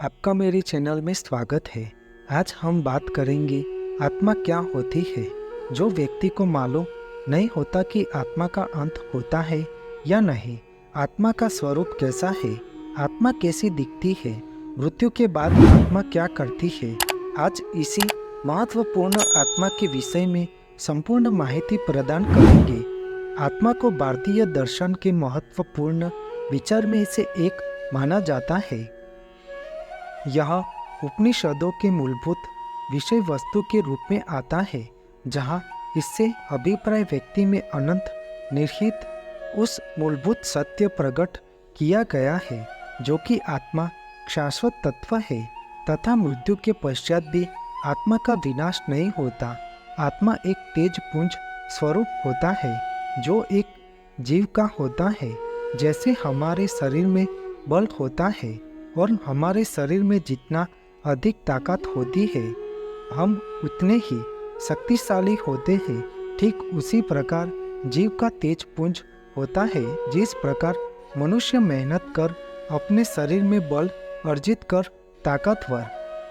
आपका मेरे चैनल में स्वागत है। आज हम बात करेंगे आत्मा क्या होती है। जो व्यक्ति को मालूम नहीं होता कि आत्मा का अंत होता है या नहीं, आत्मा का स्वरूप कैसा है, आत्मा कैसी दिखती है, मृत्यु के बाद आत्मा क्या करती है, आज इसी महत्वपूर्ण आत्मा के विषय में संपूर्ण माहिती प्रदान करेंगे। आत्मा को भारतीय दर्शन के महत्वपूर्ण विचार में से एक माना जाता है। यह उपनिषदों के मूलभूत विषय वस्तु के रूप में आता है, जहाँ इससे अभिप्राय व्यक्ति में अनंत निहित उस मूलभूत सत्य प्रकट किया गया है जो कि आत्मा शाश्वत तत्व है तथा मृत्यु के पश्चात भी आत्मा का विनाश नहीं होता। आत्मा एक तेज पुंज स्वरूप होता है जो एक जीव का होता है। जैसे हमारे शरीर में बल होता है और हमारे शरीर में जितना अधिक ताकत होती है हम उतने ही शक्तिशाली होते हैं, ठीक उसी प्रकार जीव का तेज पुंज होता है। जिस प्रकार मनुष्य मेहनत कर अपने शरीर में बल अर्जित कर ताकतवर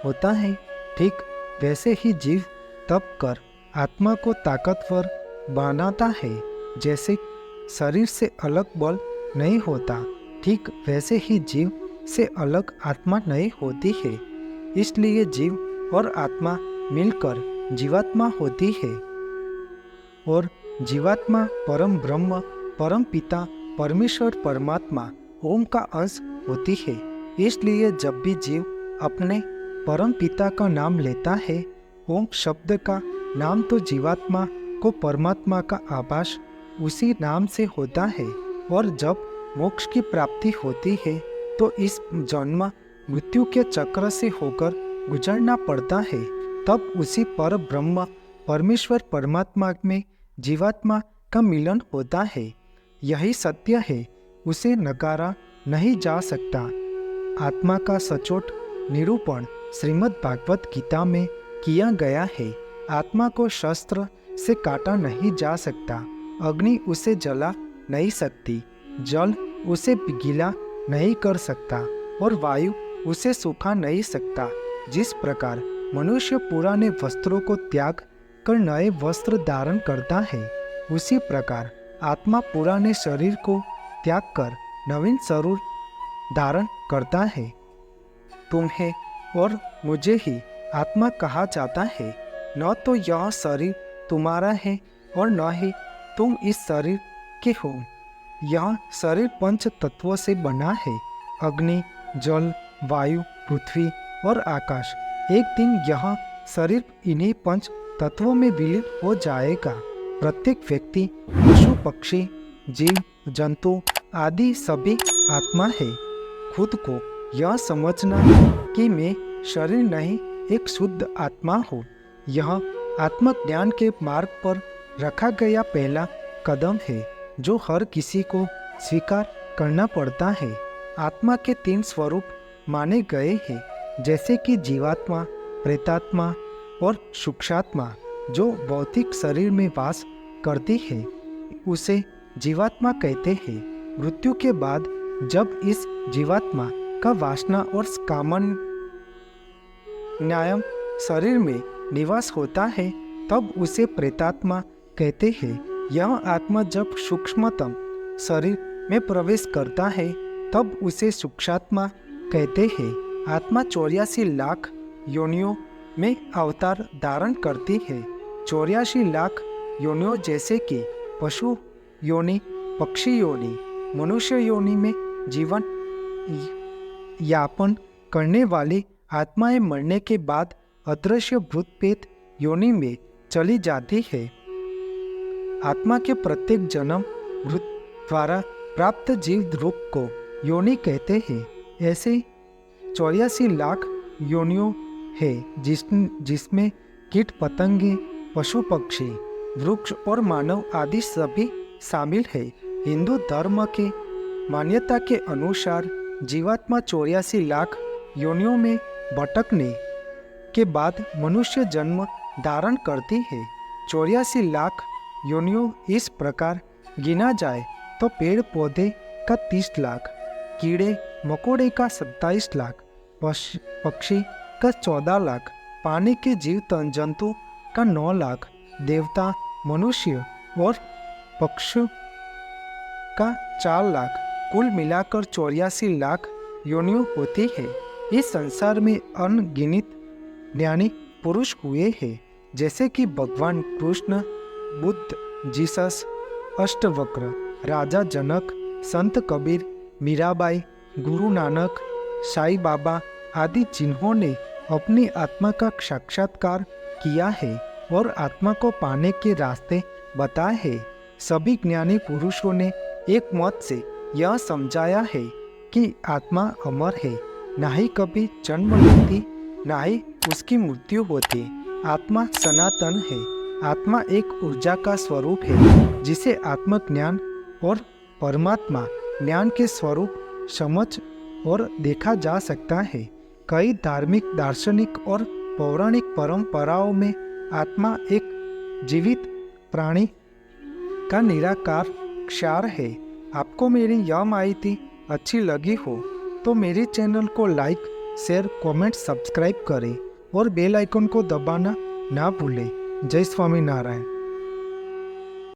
होता है, ठीक वैसे ही जीव तप कर आत्मा को ताकतवर बनाता है। जैसे शरीर से अलग बल नहीं होता, ठीक वैसे ही जीव से अलग आत्मा नहीं होती है। इसलिए जीव और आत्मा मिलकर जीवात्मा होती है और जीवात्मा परम ब्रह्म, परम पिता, परमेश्वर परमात्मा ओम का अंश होती है। इसलिए जब भी जीव अपने परम पिता का नाम लेता है, ओम शब्द का नाम तो जीवात्मा को परमात्मा का आभास उसी नाम से होता है। और जब मोक्ष की प्राप्ति होती है तो इस जन्म मृत्यु के चक्र से होकर गुजरना पड़ता है। तब उसी पर ब्रह्म परमेश्वर परमात्मा में जीवात्मा का मिलन होता है। यही सत्य है, उसे नकारा नहीं जा सकता। आत्मा का सचोट निरूपण श्रीमद् भागवत गीता में किया गया है। आत्मा को शस्त्र से काटा नहीं जा सकता, अग्नि उसे जला नहीं सकती, जल उसे गीला नहीं कर सकता और वायु उसे सूखा नहीं सकता। जिस प्रकार मनुष्य पुराने वस्त्रों को त्याग कर नए वस्त्र धारण करता है, उसी प्रकार आत्मा पुराने शरीर को त्याग कर नवीन शरीर धारण करता है। तुम्हें और मुझे ही आत्मा कहा जाता है। न तो यह शरीर तुम्हारा है और न ही तुम इस शरीर के हो। यह शरीर पंच तत्वों से बना है, अग्नि, जल, वायु, पृथ्वी और आकाश। एक दिन यह शरीर इन्हीं पंच तत्वों में विलीन हो जाएगा। प्रत्येक व्यक्ति, पशु, पक्षी, जीव, जंतु आदि सभी आत्मा है। खुद को यह समझना कि मैं शरीर नहीं एक शुद्ध आत्मा हूँ, यह आत्मज्ञान के मार्ग पर रखा गया पहला कदम है जो हर किसी को स्वीकार करना पड़ता है। आत्मा के 3 स्वरूप माने गए हैं, जैसे कि जीवात्मा, प्रेतात्मा और सूक्ष्मात्मा। जो भौतिक शरीर में वास करती है उसे जीवात्मा कहते हैं। मृत्यु के बाद जब इस जीवात्मा का वासना और कामना न्यायम शरीर में निवास होता है तब उसे प्रेतात्मा कहते हैं। यह आत्मा जब सूक्ष्मतम शरीर में प्रवेश करता है तब उसे सूक्ष्मात्मा कहते हैं। आत्मा 84 लाख योनियों में अवतार धारण करती है। 84 लाख योनियों जैसे कि पशु योनि, पक्षी योनि, मनुष्य योनि में जीवन यापन करने वाली आत्माएं मरने के बाद अदृश्य भूत प्रेत योनि में चली जाती है। आत्मा के प्रत्येक जन्म भूत द्वारा प्राप्त जीव रूप को योनि कहते हैं। ऐसे 84 लाख योनियों है जिसमें कीट पतंगे, पशु पक्षी, वृक्ष और मानव आदि सभी शामिल है। हिंदू धर्म के मान्यता के अनुसार जीवात्मा 84 लाख योनियों में भटकने के बाद मनुष्य जन्म धारण करती है। 84 लाख योनियों इस प्रकार गिना जाए तो पेड़ पौधे का 30 लाख, कीड़े मकोड़े का 27 लाख, पक्षी का 14 लाख, पानी के जीव जंतु का 9 लाख, देवता, मनुष्य और पक्षी का 4 लाख, कुल मिलाकर 84 लाख योनियों होती है। इस संसार में अनगिनत ज्ञानी पुरुष हुए हैं, जैसे कि भगवान कृष्ण, बुद्ध, जीसस, अष्टवक्र, राजा जनक, संत कबीर, मीराबाई, गुरु नानक, साईं बाबा आदि, जिन्होंने अपनी आत्मा का साक्षात्कार किया है और आत्मा को पाने के रास्ते बताए हैं। सभी ज्ञानी पुरुषों ने एक मत से यह समझाया है कि आत्मा अमर है, ना ही कभी जन्म लेती, ना ही उसकी मृत्यु होती। आत्मा सनातन है। आत्मा एक ऊर्जा का स्वरूप है, जिसे आत्मज्ञान और परमात्मा ज्ञान के स्वरूप समझ और देखा जा सकता है। कई धार्मिक, दार्शनिक और पौराणिक परंपराओं में आत्मा एक जीवित प्राणी का निराकार क्षार है। आपको मेरी यह माहिती अच्छी लगी हो तो मेरे चैनल को लाइक, शेयर, कमेंट, सब्सक्राइब करें और बेल आइकन को दबाना ना भूलें। जय स्वामी नारायण।